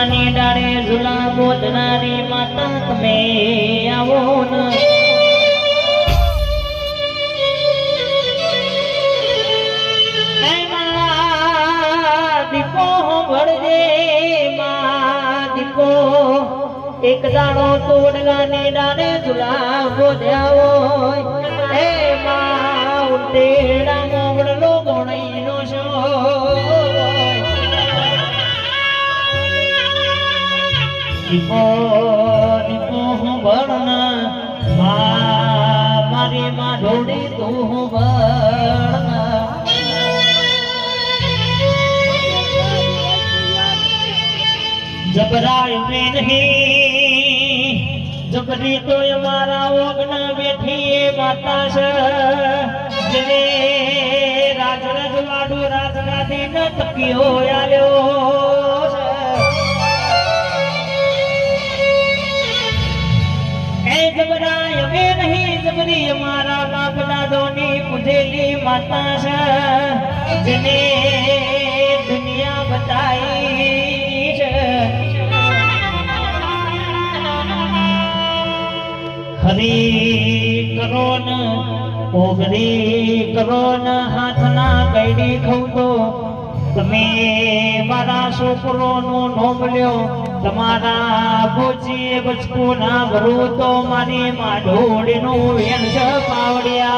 તોડગાની ડાળે ઝુલા બોધનારી માતા તમે આવો ન દીપો ભળજે માં દીપો એક દાડો તોડગાની ડાળે ઝુલા બોધ્યા હોય હે માં ઉટેડા મોગડલો ગોણઈનો છો દીપો દીપો હું ભળના મારી માં ઢોળી તું હું ભળના જબરાય में नहीं जबरी तो हमारा ओगना बैठी माता से जने राज रजवाड़ो राजगादी न तकियो आयो ए जबराय में नहीं जबरी हमारा बाप दादोनी पूजेली माता से जने दुनिया बताई हरी करो न ओगरी करो न हाथ ना गईडी खवतो तमे मारा छोकरो नो नोमल्यो तमारा बोची बचको ना भरू तो मारी मा ढोड़ी नो वेण छ पावड़िया